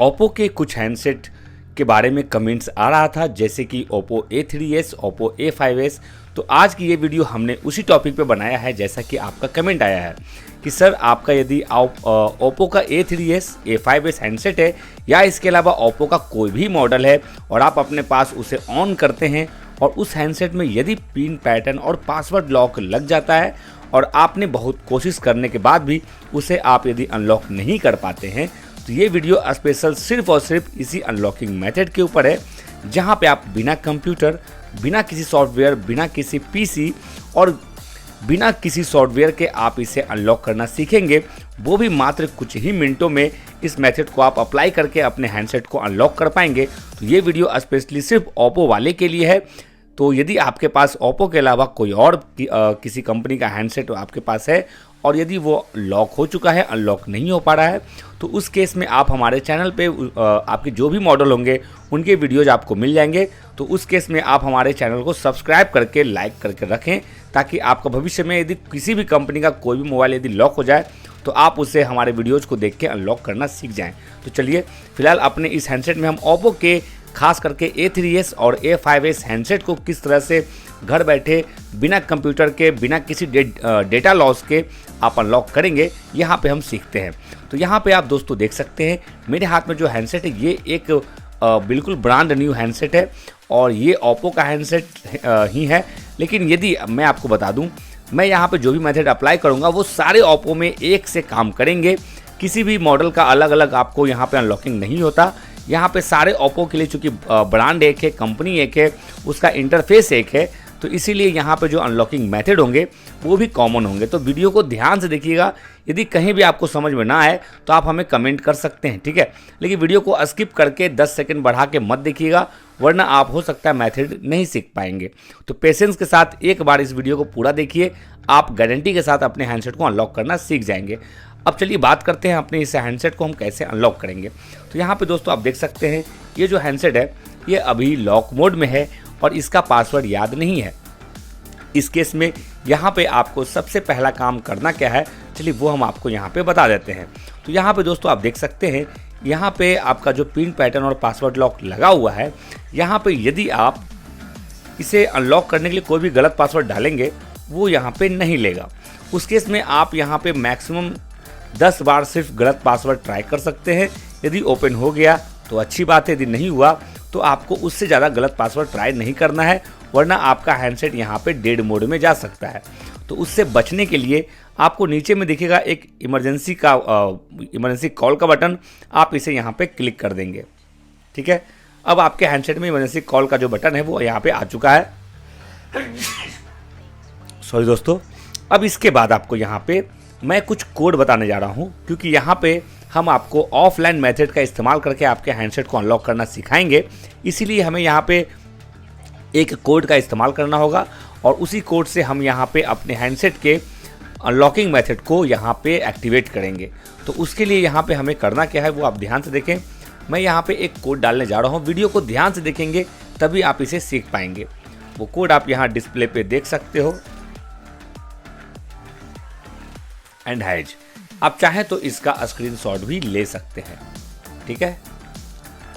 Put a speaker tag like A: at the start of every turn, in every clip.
A: Oppo के कुछ handset के बारे में कमेंट्स आ रहा था, जैसे कि ओप्पो A3s, ओप्पो A5s। तो आज की ये वीडियो हमने उसी टॉपिक पे बनाया है, जैसा कि आपका कमेंट आया है कि सर आपका यदि ओप्पो का A3s, A5s हैंडसेट है या इसके अलावा ओप्पो का कोई भी मॉडल है और आप अपने पास उसे ऑन करते हैं और उस हैंडसेट में यदि पिन पैटर्न और पासवर्ड लॉक लग जाता है और आपने बहुत कोशिश करने के बाद भी उसे आप यदि अनलॉक नहीं कर पाते हैं, तो ये वीडियो स्पेशल सिर्फ और सिर्फ इसी अनलॉकिंग मेथड के ऊपर है, जहां पे आप बिना कंप्यूटर, बिना किसी सॉफ्टवेयर, बिना किसी पीसी और बिना किसी सॉफ्टवेयर के आप इसे अनलॉक करना सीखेंगे। वो भी मात्र कुछ ही मिनटों में इस मेथड को आप अप्लाई करके अपने हैंडसेट को अनलॉक कर पाएंगे। तो ये वीडियो स्पेशली सिर्फ ओप्पो वाले के लिए है। तो यदि आपके पास ओप्पो के अलावा कोई और किसी कंपनी का हैंडसेट आपके पास है और यदि वो लॉक हो चुका है, अनलॉक नहीं हो पा रहा है, तो उस केस में आप हमारे चैनल पे आपके जो भी मॉडल होंगे उनके वीडियोज आपको मिल जाएंगे। तो उस केस में आप हमारे चैनल को सब्सक्राइब करके लाइक करके रखें, ताकि आपका भविष्य में यदि किसी भी कंपनी का कोई भी मोबाइल यदि लॉक हो जाए तो आप उसे हमारे वीडियोज़ को देख के अनलॉक करना सीख जाएँ। तो चलिए फिलहाल अपने इस हैंडसेट में हम ओप्पो के खास करके A3s और A5s हैंडसेट को किस तरह से घर बैठे बिना कंप्यूटर के, बिना किसी डेटा लॉस के आप अनलॉक करेंगे, यहाँ पे हम सीखते हैं। तो यहाँ पे आप दोस्तों देख सकते हैं मेरे हाथ में जो हैंडसेट है ये एक बिल्कुल ब्रांड न्यू हैंडसेट है और ये ओप्पो का हैंडसेट ही है। लेकिन यदि मैं आपको बता दूँ, मैं यहाँ पे जो भी मेथड अप्लाई करूँगा वो सारे ओप्पो में एक से काम करेंगे। किसी भी मॉडल का अलग अलग आपको यहाँ पे अनलॉकिंग नहीं होता। यहाँ पे सारे ओप्पो के लिए, चूँकि ब्रांड एक है, कंपनी एक है, उसका इंटरफेस एक है, तो इसीलिए यहाँ पे जो अनलॉकिंग मेथड होंगे वो भी कॉमन होंगे। तो वीडियो को ध्यान से देखिएगा। यदि कहीं भी आपको समझ में ना आए तो आप हमें कमेंट कर सकते हैं, ठीक है। लेकिन वीडियो को स्किप करके 10 सेकंड बढ़ा के मत देखिएगा, वरना आप हो सकता है मेथड नहीं सीख पाएंगे। तो पेशेंस के साथ एक बार इस वीडियो को पूरा देखिए, आप गारंटी के साथ अपने हैंडसेट को अनलॉक करना सीख जाएंगे। अब चलिए बात करते हैं अपने इस हैंडसेट को हम कैसे अनलॉक करेंगे। तो यहाँ पे दोस्तों आप देख सकते हैं ये जो हैंडसेट है ये अभी लॉक मोड में है और इसका पासवर्ड याद नहीं है। इस केस में यहाँ पे आपको सबसे पहला काम करना क्या है, चलिए वो हम आपको यहाँ पे बता देते हैं। तो यहाँ पे दोस्तों आप देख सकते हैं यहाँ पे आपका जो पिन पैटर्न और पासवर्ड लॉक लगा हुआ है, यहाँ पे यदि आप इसे अनलॉक करने के लिए कोई भी गलत पासवर्ड डालेंगे वो यहाँ पे नहीं लेगा। उस केस में आप यहाँ पे मैक्सिमम 10 बार सिर्फ गलत पासवर्ड ट्राई कर सकते हैं। यदि ओपन हो गया तो अच्छी बात है, यदि नहीं हुआ तो आपको उससे ज़्यादा गलत पासवर्ड ट्राई नहीं करना है, वरना आपका हैंडसेट यहाँ पे डेड मोड में जा सकता है। तो उससे बचने के लिए आपको नीचे में दिखेगा एक इमरजेंसी कॉल का बटन, आप इसे यहाँ पे क्लिक कर देंगे, ठीक है। अब आपके हैंडसेट में इमरजेंसी कॉल का जो बटन है वो यहाँ पे आ चुका है। सॉरी दोस्तों। अब इसके बाद आपको यहाँ पे मैं कुछ कोड बताने जा रहा हूँ, क्योंकि यहाँ पे हम आपको ऑफलाइन मेथड का इस्तेमाल करके आपके हैंडसेट को अनलॉक करना सिखाएंगे। इसीलिए हमें यहाँ पे एक कोड का इस्तेमाल करना होगा और उसी कोड से हम यहाँ पे अपने हैंडसेट के अनलॉकिंग मेथड को यहाँ पे एक्टिवेट करेंगे। तो उसके लिए यहाँ पे हमें करना क्या है वो आप ध्यान से देखें। मैं यहाँ पे एक कोड डालने जा रहा हूँ, वीडियो को ध्यान से देखेंगे तभी आप इसे सीख पाएंगे। वो कोड आप यहाँ डिस्प्ले पे देख सकते हो, एंड हैज। आप चाहें तो इसका स्क्रीनशॉट भी ले सकते हैं, ठीक है।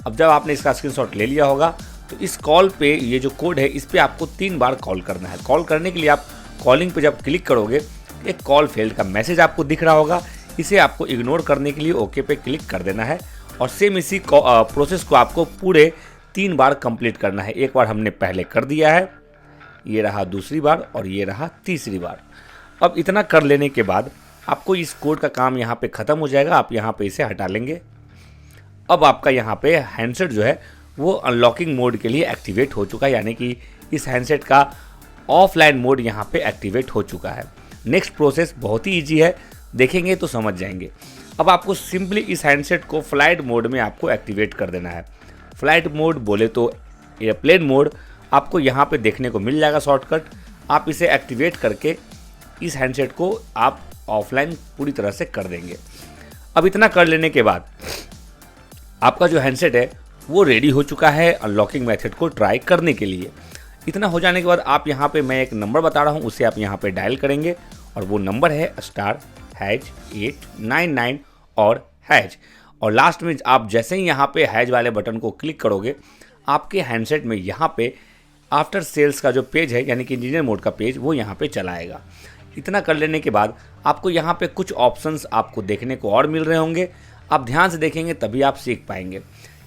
A: अब जब आपने इसका स्क्रीनशॉट ले लिया होगा तो इस कॉल पे, ये जो कोड है इस पे आपको 3 बार कॉल करना है। कॉल करने के लिए आप कॉलिंग पे जब क्लिक करोगे एक कॉल फेल्ड का मैसेज आपको दिख रहा होगा, इसे आपको इग्नोर करने के लिए ओके पे क्लिक कर देना है और सेम इसी प्रोसेस को आपको पूरे 3 बार कंप्लीट करना है। एक बार हमने पहले कर दिया है, ये रहा दूसरी बार और ये रहा तीसरी बार। अब इतना कर लेने के बाद आपको इस कोड का काम यहाँ पे ख़त्म हो जाएगा, आप यहाँ पे इसे हटा लेंगे। अब आपका यहाँ पे हैंडसेट जो है वो अनलॉकिंग मोड के लिए एक्टिवेट हो चुका है, यानी कि इस हैंडसेट का ऑफलाइन मोड यहाँ पे एक्टिवेट हो चुका है। नेक्स्ट प्रोसेस बहुत ही ईजी है, देखेंगे तो समझ जाएंगे। अब आपको सिंपली इस हैंडसेट को फ्लाइट मोड में आपको एक्टिवेट कर देना है। फ्लाइट मोड बोले तो एयरप्लेन मोड आपको यहाँ पे देखने को मिल जाएगा शॉर्टकट। आप इसे एक्टिवेट करके इस हैंडसेट को आप ऑफलाइन पूरी तरह से कर देंगे। अब इतना कर लेने के बाद आपका जो हैंडसेट है वो रेडी हो चुका है अनलॉकिंग मेथड को ट्राई करने के लिए। इतना हो जाने के बाद आप यहाँ पे मैं एक नंबर बता रहा हूँ, उसे आप यहाँ पे डायल करेंगे और वो नंबर है *#899 और # और लास्ट में आप जैसे ही यहाँ पे हैज वाले बटन को क्लिक करोगे, आपके हैंडसेट में यहाँ पे आफ्टर सेल्स का जो पेज है यानी कि इंजीनियर मोड का पेज वो यहाँ पे चला आएगा। इतना कर लेने के बाद आपको यहाँ पे कुछ ऑप्शंस आपको देखने को और मिल रहे होंगे, आप ध्यान से देखेंगे तभी आप सीख पाएंगे।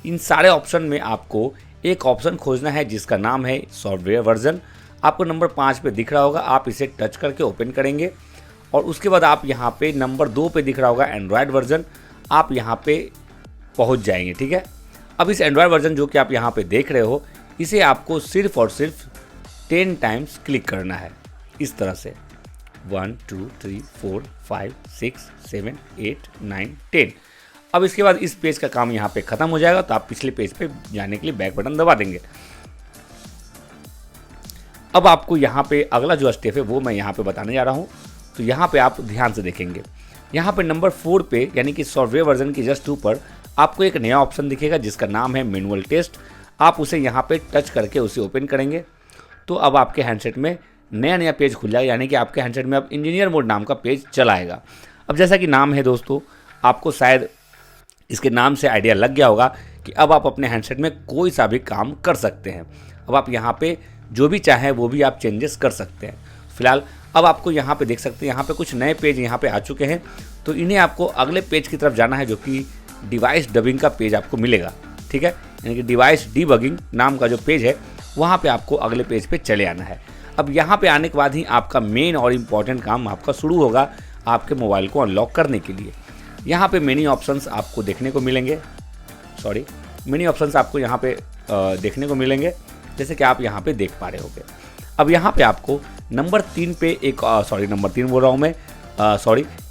A: इन सारे ऑप्शन में आपको एक ऑप्शन खोजना है जिसका नाम है सॉफ्टवेयर वर्जन। आपको नंबर 5 पे दिख रहा होगा, आप इसे टच करके ओपन करेंगे और उसके बाद आप यहाँ पे नंबर 2 पे दिख रहा होगा एंड्रॉयड वर्जन, आप यहाँ पे पहुँच जाएंगे। ठीक है, अब इस एंड्रॉयड वर्जन जो कि आप यहाँ पे देख रहे हो, इसे आपको सिर्फ और सिर्फ 10 टाइम्स क्लिक करना है, इस तरह से 1 2 3 4 5 6 7 8 9 10। अब इसके बाद इस पेज का काम यहाँ पे ख़त्म हो जाएगा, तो आप पिछले पेज पे जाने के लिए बैक बटन दबा देंगे। अब आपको यहाँ पे अगला जो स्टेप है वो मैं यहाँ पे बताने जा रहा हूँ, तो यहाँ पे आप ध्यान से देखेंगे। यहाँ पे नंबर 4 पे यानी कि सॉफ्टवेयर वर्जन की जस्ट ऊपर आपको एक नया ऑप्शन दिखेगा जिसका नाम है मैनुअल टेस्ट। आप उसे यहाँ पे टच करके उसे ओपन करेंगे तो अब आपके हैंडसेट में नया पेज खुल जाएगा, यानी कि आपके हैंडसेट में अब इंजीनियर मोड नाम का पेज चला आएगा। अब जैसा कि नाम है दोस्तों, आपको शायद इसके नाम से आइडिया लग गया होगा कि अब आप अपने हैंडसेट में कोई सा भी काम कर सकते हैं। अब आप यहाँ पे जो भी चाहें वो भी आप चेंजेस कर सकते हैं। फिलहाल अब आपको यहाँ पे देख सकते हैं, यहाँ पे कुछ नए पेज यहाँ पे आ चुके हैं, तो इन्हें आपको अगले पेज की तरफ जाना है जो कि डिवाइस डबिंग का पेज आपको मिलेगा। ठीक है, यानी कि डिवाइस डीबगिंग नाम का जो पेज है वहाँ पे आपको अगले पेज पे चले आना है। अब यहाँ पे आने के बाद ही आपका मेन और इम्पॉर्टेंट काम आपका शुरू होगा आपके मोबाइल को अनलॉक करने के लिए। यहाँ पे मेनी ऑप्शंस आपको देखने को मिलेंगे, मेनी ऑप्शंस आपको यहाँ पे देखने को मिलेंगे, जैसे कि आप यहाँ पे देख पा रहे होंगे। अब यहाँ पे आपको नंबर 3 पे एक नंबर 3 बोल रहा हूँ मैं,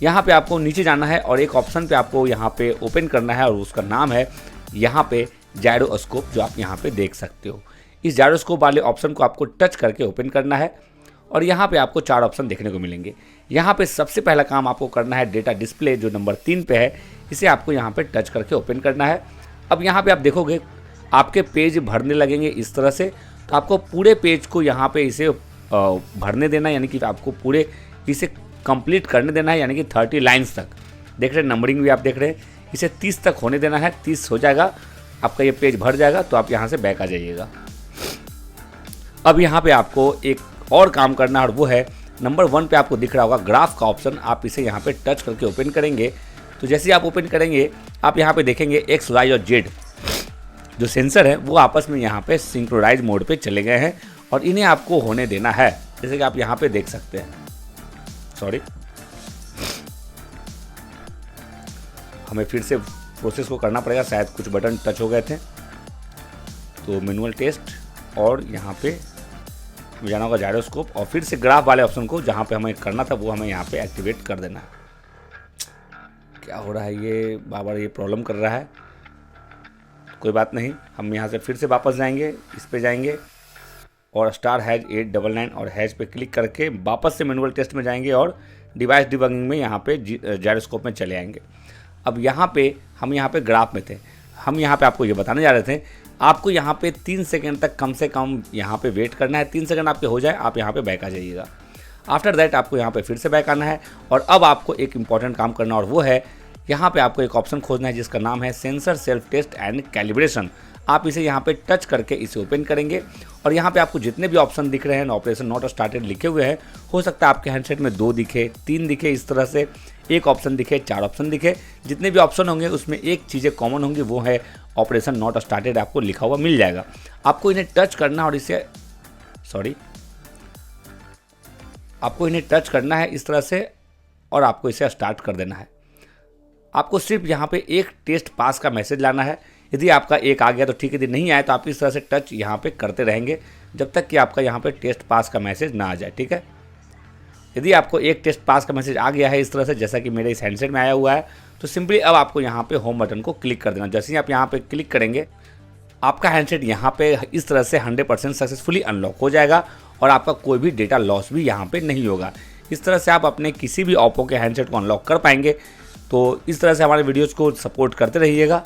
A: यहाँ पे आपको नीचे जाना है और एक ऑप्शन पे आपको यहाँ पे ओपन करना है और उसका नाम है यहाँ पे जायरोस्कोप, जो आप यहाँ पे देख सकते हो। इस जायरोस्कोप वाले ऑप्शन को आपको टच करके ओपन करना है और यहाँ पे आपको 4 ऑप्शन देखने को मिलेंगे। यहाँ पे सबसे पहला काम आपको करना है डेटा डिस्प्ले, जो नंबर 3 पे है, इसे आपको यहाँ पे टच करके ओपन करना है। अब यहाँ पे आप देखोगे आपके पेज भरने लगेंगे इस तरह से, तो आपको पूरे पेज को यहाँ पे इसे भरने देना है, यानी कि आपको पूरे इसे कंप्लीट करने देना है, यानी कि 30 लाइन्स तक। देख रहे हैं नंबरिंग भी आप देख रहे हैं, इसे 30 तक होने देना है। 30 हो जाएगा, आपका ये पेज भर जाएगा, तो आप यहाँ से बैक आ जाइएगा। अब यहाँ पे आपको एक और काम करना है और वो है नंबर 1 पे आपको दिख रहा होगा ग्राफ का ऑप्शन, आप इसे यहाँ पे टच करके ओपन करेंगे। तो जैसे आप ओपन करेंगे आप यहाँ पे देखेंगे X, Y और Z जो सेंसर है वो आपस में यहाँ पे सिंक्रोनाइज मोड पे चले गए हैं और इन्हें आपको होने देना है, जैसे कि आप यहाँ पे देख सकते हैं। हमें फिर से प्रोसेस को करना पड़ेगा, शायद कुछ बटन टच हो गए थे। तो मैनुअल टेस्ट और यहाँ पे जाना होगा जायरोस्कोप और फिर से ग्राफ वाले ऑप्शन को जहाँ पे हमें करना था वो हमें यहाँ पे एक्टिवेट कर देना है। क्या हो रहा है, ये बार-बार ये प्रॉब्लम कर रहा है। कोई बात नहीं, हम यहाँ से फिर से वापस जाएंगे, इस पे जाएंगे और *#899 और हैश पे क्लिक करके वापस से मैनुअल टेस्ट में जाएंगे और डिवाइस डिबगिंग में यहाँ पे जायरोस्कोप में चले आएंगे। अब यहाँ पे हम यहाँ पे ग्राफ में थे, हम यहाँ पे आपको ये बताने जा रहे थे, आपको यहाँ पे 3 सेकंड तक कम से कम यहाँ पे वेट करना है। 3 सेकंड आपके हो जाए आप यहाँ पे बैक आ जाइएगा। आफ्टर दैट आपको यहाँ पे फिर से बैक आना है और अब आपको एक इम्पॉर्टेंट काम करना और वो है यहाँ पे आपको एक ऑप्शन खोजना है जिसका नाम है sensor self test and calibration. आप इसे यहाँ पे टच करके इसे ओपन करेंगे और यहाँ पे आपको जितने भी ऑप्शन दिख रहे हैं ऑपरेशन नॉट स्टार्टेड लिखे हुए हैं, हो सकता है आपके हैंडसेट में 2 दिखे, 3 दिखे, इस तरह से 1 ऑप्शन दिखे, 4 ऑप्शन दिखे। जितने भी ऑप्शन होंगे उसमें एक चीज़ें कॉमन होंगी, वो है ऑपरेशन नॉट स्टार्टेड आपको लिखा हुआ मिल जाएगा। आपको इन्हें टच करना और इसे आपको इन्हें टच करना है इस तरह से और आपको इसे स्टार्ट कर देना है। आपको सिर्फ यहाँ पे एक टेस्ट पास का मैसेज लाना है। यदि आपका एक आ गया तो ठीक है, यदि नहीं आया तो आप इस तरह से टच यहाँ पे करते रहेंगे जब तक कि आपका यहाँ पे टेस्ट पास का मैसेज ना आ जाए। ठीक है, यदि आपको एक टेस्ट पास का मैसेज आ गया है इस तरह से, जैसा कि मेरे इस हैंडसेट में आया हुआ है, तो सिंपली अब आपको यहाँ पे होम बटन को क्लिक कर देना। जैसे ही आप यहाँ पे क्लिक करेंगे आपका हैंडसेट यहाँ पे इस तरह से 100% सक्सेसफुली अनलॉक हो जाएगा और आपका कोई भी डेटा लॉस भी यहाँ पे नहीं होगा। इस तरह से आप अपने किसी भी ओप्पो के हैंडसेट को अनलॉक कर पाएंगे। तो इस तरह से हमारे वीडियोज़ को सपोर्ट करते रहिएगा।